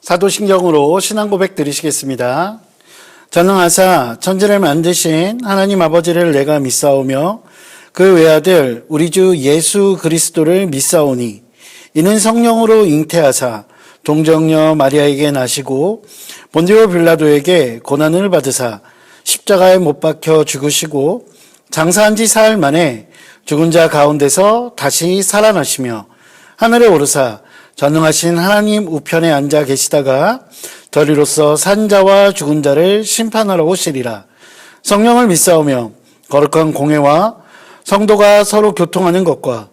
사도신경으로 신앙 고백 드리시겠습니다. 전능하사 천지를 만드신 하나님 아버지를 내가 믿사오며 그 외아들 우리 주 예수 그리스도를 믿사오니 이는 성령으로 잉태하사 동정녀 마리아에게 나시고 본디오 빌라도에게 고난을 받으사 십자가에 못 박혀 죽으시고 장사한 지 사흘 만에 죽은 자 가운데서 다시 살아나시며 하늘에 오르사 전능하신 하나님 우편에 앉아 계시다가 저리로서 산 자와 죽은 자를 심판하러 오시리라. 성령을 믿사오며 거룩한 공회와 성도가 서로 교통하는 것과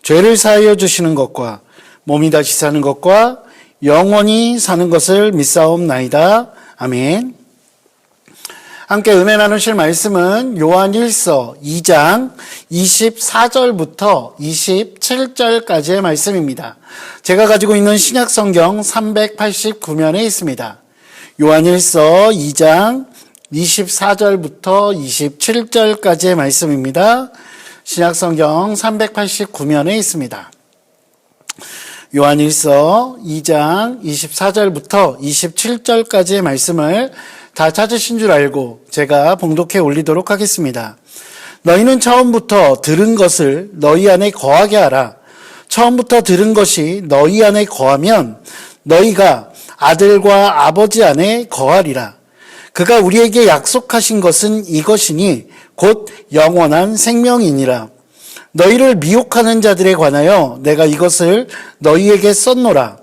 죄를 사하여 주시는 것과 몸이 다시 사는 것과 영원히 사는 것을 믿사옵나이다. 아멘. 함께 은혜 나누실 말씀은 요한 1서 2장 24절부터 27절까지의 말씀입니다. 제가 가지고 있는 신약성경 389면에 있습니다. 요한 1서 2장 24절부터 27절까지의 말씀입니다. 신약성경 389면에 있습니다. 요한 1서 2장 24절부터 27절까지의 말씀을 다 찾으신 줄 알고 제가 봉독해 올리도록 하겠습니다. 너희는 처음부터 들은 것을 너희 안에 거하게 하라. 처음부터 들은 것이 너희 안에 거하면 너희가 아들과 아버지 안에 거하리라. 그가 우리에게 약속하신 것은 이것이니 곧 영원한 생명이니라. 너희를 미혹하는 자들에 관하여 내가 이것을 너희에게 썼노라.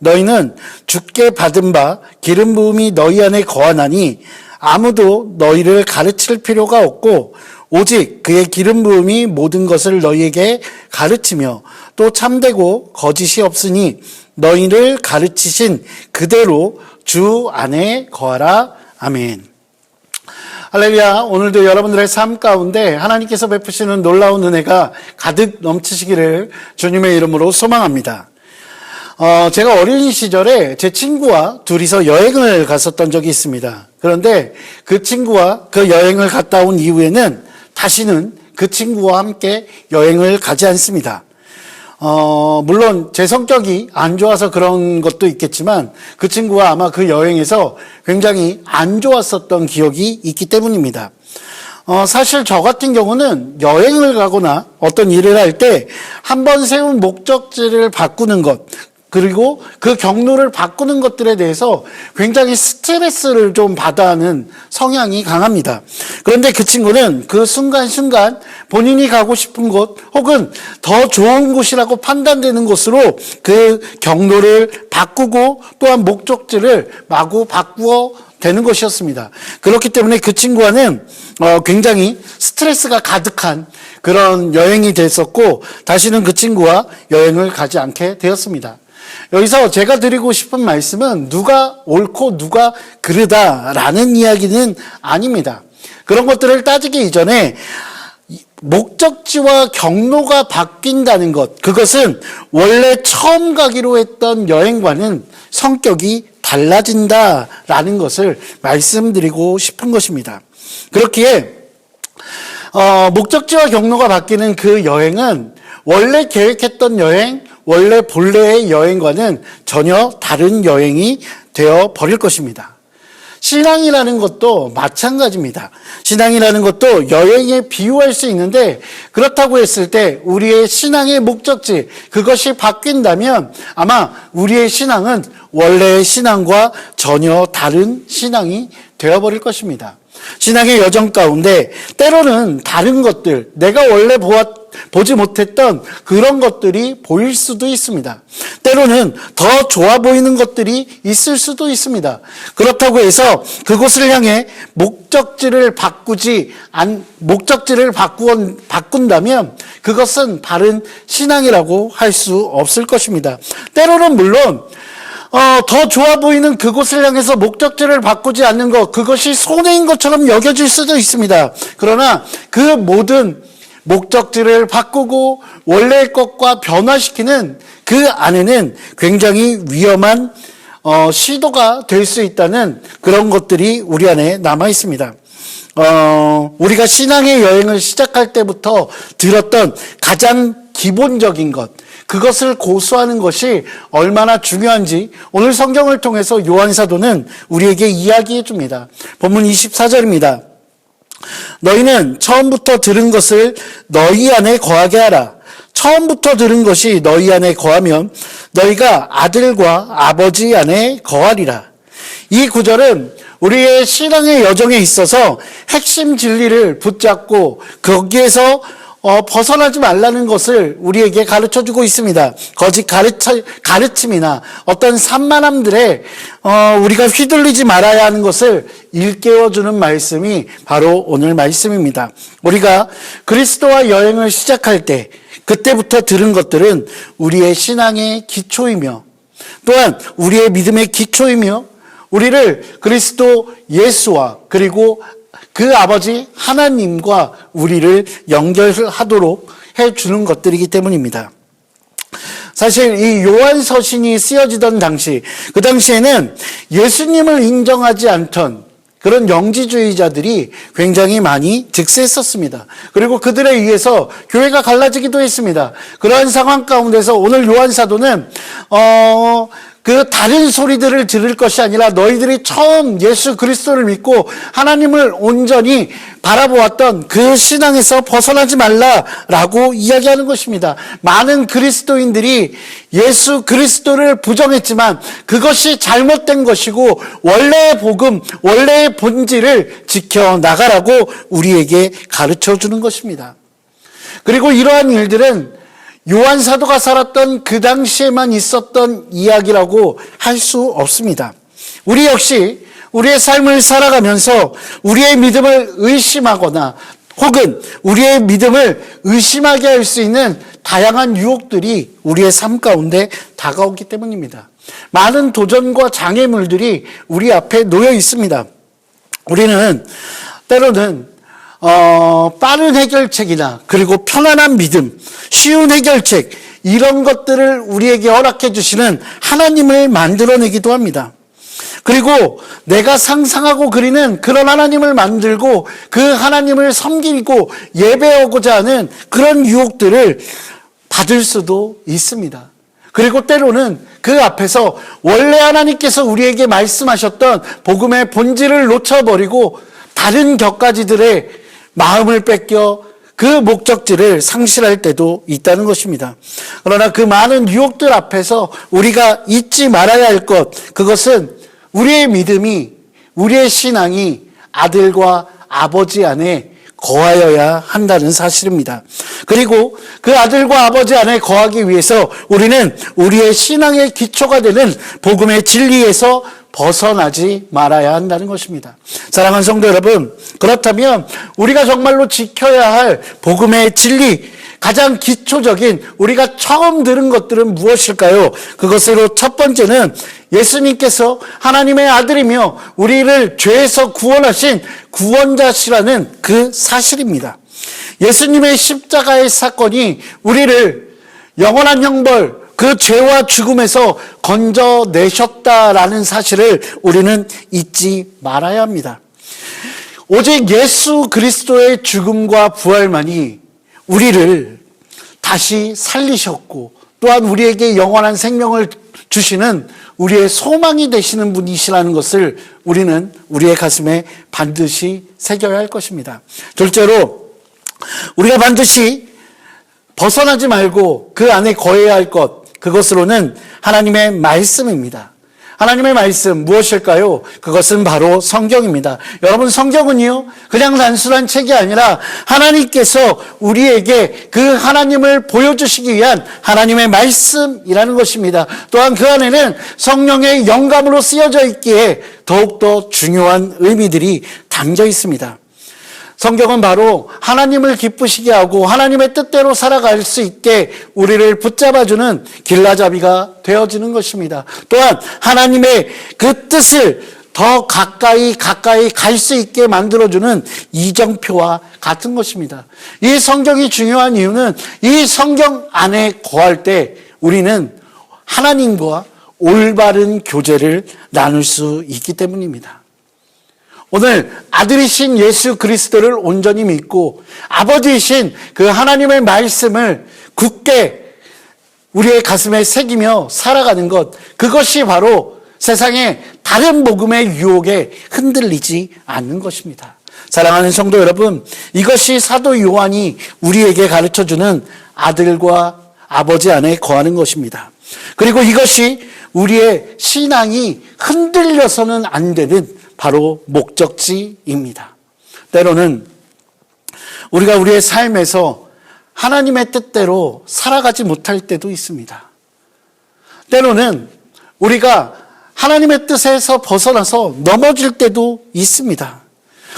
너희는 주께 받은 바 기름 부음이 너희 안에 거하나니 아무도 너희를 가르칠 필요가 없고 오직 그의 기름 부음이 모든 것을 너희에게 가르치며 또 참되고 거짓이 없으니 너희를 가르치신 그대로 주 안에 거하라. 아멘. 할렐루야. 오늘도 여러분들의 삶 가운데 하나님께서 베푸시는 놀라운 은혜가 가득 넘치시기를 주님의 이름으로 소망합니다. 제가 어린 시절에 제 친구와 둘이서 여행을 갔었던 적이 있습니다. 그런데 그 친구와 그 여행을 갔다 온 이후에는 다시는 그 친구와 함께 여행을 가지 않습니다. 물론 제 성격이 안 좋아서 그런 것도 있겠지만 그 친구와 아마 그 여행에서 굉장히 안 좋았었던 기억이 있기 때문입니다. 사실 저 같은 경우는 여행을 가거나 어떤 일을 할 때 한 번 세운 목적지를 바꾸는 것, 그리고 그 경로를 바꾸는 것들에 대해서 굉장히 스트레스를 좀 받아 하는 성향이 강합니다. 그런데 그 친구는 그 순간순간 본인이 가고 싶은 곳 혹은 더 좋은 곳이라고 판단되는 곳으로 그 경로를 바꾸고 또한 목적지를 마구 바꾸어 되는 것이었습니다. 그렇기 때문에 그 친구와는 굉장히 스트레스가 가득한 그런 여행이 됐었고 다시는 그 친구와 여행을 가지 않게 되었습니다. 여기서 제가 드리고 싶은 말씀은 누가 옳고 누가 그르다라는 이야기는 아닙니다. 그런 것들을 따지기 이전에 목적지와 경로가 바뀐다는 것, 그것은 원래 처음 가기로 했던 여행과는 성격이 달라진다라는 것을 말씀드리고 싶은 것입니다. 그렇기에 목적지와 경로가 바뀌는 그 여행은 원래 계획했던 여행, 원래 본래의 여행과는 전혀 다른 여행이 되어 버릴 것입니다. 신앙이라는 것도 마찬가지입니다. 신앙이라는 것도 여행에 비유할 수 있는데 그렇다고 했을 때 우리의 신앙의 목적지, 그것이 바뀐다면 아마 우리의 신앙은 원래의 신앙과 전혀 다른 신앙이 되어버릴 것입니다. 신앙의 여정 가운데 때로는 다른 것들, 내가 원래 보지 못했던 그런 것들이 보일 수도 있습니다. 때로는 더 좋아 보이는 것들이 있을 수도 있습니다. 그렇다고 해서 그곳을 향해 목적지를 바꾼다면 그것은 바른 신앙이라고 할 수 없을 것입니다. 때로는 물론 더 좋아 보이는 그곳을 향해서 목적지를 바꾸지 않는 것, 그것이 손해인 것처럼 여겨질 수도 있습니다. 그러나 그 모든 목적지를 바꾸고 원래의 것과 변화시키는 그 안에는 굉장히 위험한 시도가 될 수 있다는 그런 것들이 우리 안에 남아 있습니다. 우리가 신앙의 여행을 시작할 때부터 들었던 가장 기본적인 것, 그것을 고수하는 것이 얼마나 중요한지 오늘 성경을 통해서 요한 사도는 우리에게 이야기해 줍니다. 본문 24절입니다. 너희는 처음부터 들은 것을 너희 안에 거하게 하라. 처음부터 들은 것이 너희 안에 거하면 너희가 아들과 아버지 안에 거하리라. 이 구절은 우리의 신앙의 여정에 있어서 핵심 진리를 붙잡고 거기에서 벗어나지 말라는 것을 우리에게 가르쳐주고 있습니다. 거짓 가르침이나 어떤 산만함들에 우리가 휘둘리지 말아야 하는 것을 일깨워주는 말씀이 바로 오늘 말씀입니다. 우리가 그리스도와 여행을 시작할 때 그때부터 들은 것들은 우리의 신앙의 기초이며 또한 우리의 믿음의 기초이며 우리를 그리스도 예수와 그리고 그 아버지 하나님과 우리를 연결하도록 해주는 것들이기 때문입니다. 사실 이 요한 서신이 쓰여지던 당시, 그 당시에는 예수님을 인정하지 않던 그런 영지주의자들이 굉장히 많이 즉세했었습니다. 그리고 그들에 의해서 교회가 갈라지기도 했습니다. 그러한 상황 가운데서 오늘 요한 사도는 그 다른 소리들을 들을 것이 아니라 너희들이 처음 예수 그리스도를 믿고 하나님을 온전히 바라보았던 그 신앙에서 벗어나지 말라라고 이야기하는 것입니다. 많은 그리스도인들이 예수 그리스도를 부정했지만 그것이 잘못된 것이고 원래의 복음, 원래의 본질을 지켜나가라고 우리에게 가르쳐주는 것입니다. 그리고 이러한 일들은 요한 사도가 살았던 그 당시에만 있었던 이야기라고 할 수 없습니다. 우리 역시 우리의 삶을 살아가면서 우리의 믿음을 의심하거나 혹은 우리의 믿음을 의심하게 할 수 있는 다양한 유혹들이 우리의 삶 가운데 다가오기 때문입니다. 많은 도전과 장애물들이 우리 앞에 놓여 있습니다. 우리는 때로는 빠른 해결책이나 그리고 편안한 믿음, 쉬운 해결책 이런 것들을 우리에게 허락해 주시는 하나님을 만들어내기도 합니다. 그리고 내가 상상하고 그리는 그런 하나님을 만들고 그 하나님을 섬기고 예배하고자 하는 그런 유혹들을 받을 수도 있습니다. 그리고 때로는 그 앞에서 원래 하나님께서 우리에게 말씀하셨던 복음의 본질을 놓쳐버리고 다른 격가지들의 마음을 뺏겨 그 목적지를 상실할 때도 있다는 것입니다. 그러나 그 많은 유혹들 앞에서 우리가 잊지 말아야 할 것, 그것은 우리의 믿음이, 우리의 신앙이 아들과 아버지 안에 거하여야 한다는 사실입니다. 그리고 그 아들과 아버지 안에 거하기 위해서 우리는 우리의 신앙의 기초가 되는 복음의 진리에서 벗어나지 말아야 한다는 것입니다. 사랑하는 성도 여러분, 그렇다면 우리가 정말로 지켜야 할 복음의 진리, 가장 기초적인 우리가 처음 들은 것들은 무엇일까요? 그것으로 첫 번째는 예수님께서 하나님의 아들이며 우리를 죄에서 구원하신 구원자시라는 그 사실입니다. 예수님의 십자가의 사건이 우리를 영원한 형벌, 그 죄와 죽음에서 건져내셨다라는 사실을 우리는 잊지 말아야 합니다. 오직 예수 그리스도의 죽음과 부활만이 우리를 다시 살리셨고 또한 우리에게 영원한 생명을 주시는 우리의 소망이 되시는 분이시라는 것을 우리는 우리의 가슴에 반드시 새겨야 할 것입니다. 둘째로 우리가 반드시 벗어나지 말고 그 안에 거해야 할 것, 그것으로는 하나님의 말씀입니다. 하나님의 말씀 무엇일까요? 그것은 바로 성경입니다. 여러분, 성경은요 그냥 단순한 책이 아니라 하나님께서 우리에게 그 하나님을 보여주시기 위한 하나님의 말씀이라는 것입니다. 또한 그 안에는 성령의 영감으로 쓰여져 있기에 더욱더 중요한 의미들이 담겨 있습니다. 성경은 바로 하나님을 기쁘시게 하고 하나님의 뜻대로 살아갈 수 있게 우리를 붙잡아주는 길라잡이가 되어지는 것입니다. 또한 하나님의 그 뜻을 더 가까이 갈 수 있게 만들어주는 이정표와 같은 것입니다. 이 성경이 중요한 이유는 이 성경 안에 거할 때 우리는 하나님과 올바른 교제를 나눌 수 있기 때문입니다. 오늘 아들이신 예수 그리스도를 온전히 믿고 아버지이신 그 하나님의 말씀을 굳게 우리의 가슴에 새기며 살아가는 것, 그것이 바로 세상의 다른 복음의 유혹에 흔들리지 않는 것입니다. 사랑하는 성도 여러분, 이것이 사도 요한이 우리에게 가르쳐주는 아들과 아버지 안에 거하는 것입니다. 그리고 이것이 우리의 신앙이 흔들려서는 안 되는 바로 목적지입니다. 때로는 우리가 우리의 삶에서 하나님의 뜻대로 살아가지 못할 때도 있습니다. 때로는 우리가 하나님의 뜻에서 벗어나서 넘어질 때도 있습니다.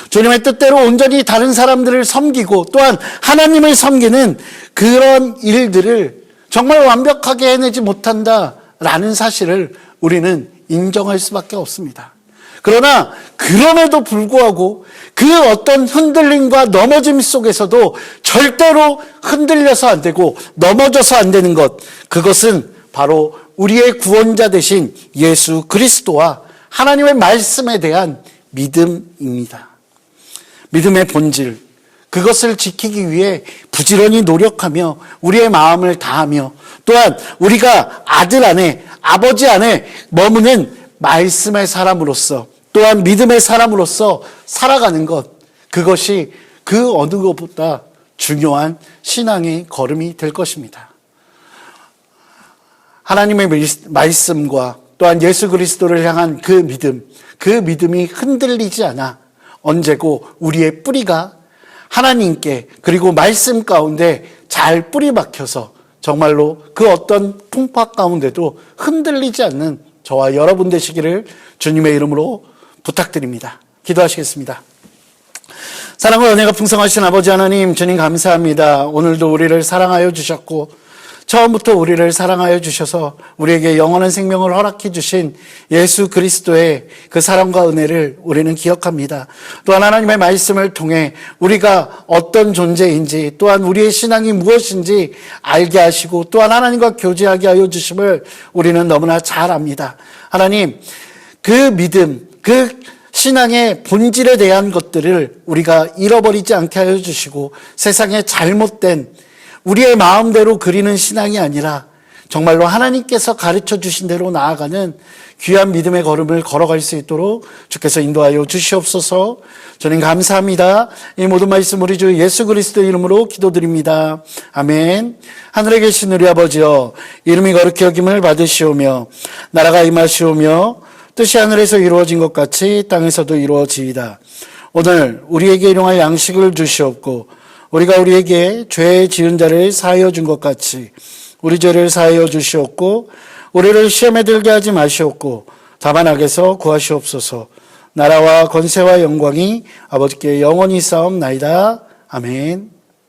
주님의 뜻대로 온전히 다른 사람들을 섬기고 또한 하나님을 섬기는 그런 일들을 정말 완벽하게 해내지 못한다라는 사실을 우리는 인정할 수밖에 없습니다. 그러나 그럼에도 불구하고 그 어떤 흔들림과 넘어짐 속에서도 절대로 흔들려서 안 되고 넘어져서 안 되는 것, 그것은 바로 우리의 구원자 되신 예수 그리스도와 하나님의 말씀에 대한 믿음입니다. 믿음의 본질, 그것을 지키기 위해 부지런히 노력하며 우리의 마음을 다하며 또한 우리가 아들 안에, 아버지 안에 머무는 말씀의 사람으로서 또한 믿음의 사람으로서 살아가는 것, 그것이 그 어느 것보다 중요한 신앙의 걸음이 될 것입니다. 하나님의 말씀과 또한 예수 그리스도를 향한 그 믿음이 흔들리지 않아 언제고 우리의 뿌리가 하나님께 그리고 말씀 가운데 잘 뿌리 박혀서 정말로 그 어떤 풍파 가운데도 흔들리지 않는 저와 여러분 되시기를 주님의 이름으로 부탁드립니다. 기도하시겠습니다. 사랑과 은혜가 풍성하신 아버지 하나님, 주님 감사합니다. 오늘도 우리를 사랑하여 주셨고 처음부터 우리를 사랑하여 주셔서 우리에게 영원한 생명을 허락해 주신 예수 그리스도의 그 사랑과 은혜를 우리는 기억합니다. 또한 하나님의 말씀을 통해 우리가 어떤 존재인지 또한 우리의 신앙이 무엇인지 알게 하시고 또한 하나님과 교제하게 하여 주심을 우리는 너무나 잘 압니다. 하나님, 그 믿음, 그 신앙의 본질에 대한 것들을 우리가 잃어버리지 않게 하여 주시고 세상의 잘못된 우리의 마음대로 그리는 신앙이 아니라 정말로 하나님께서 가르쳐 주신 대로 나아가는 귀한 믿음의 걸음을 걸어갈 수 있도록 주께서 인도하여 주시옵소서. 주님 감사합니다. 이 모든 말씀 우리 주 예수 그리스도 이름으로 기도드립니다. 아멘. 하늘에 계신 우리 아버지여, 이름이 거룩히 여김을 받으시오며 나라가 임하시오며 뜻이 하늘에서 이루어진 것 같이 땅에서도 이루어지이다. 오늘 우리에게 일용할 양식을 주시옵고 우리가 우리에게 죄 지은 자를 사하여 준 것 같이 우리 죄를 사하여 주시옵고 우리를 시험에 들게 하지 마시옵고 다만 악에서 구하시옵소서. 나라와 권세와 영광이 아버지께 영원히 싸움나이다. 아멘.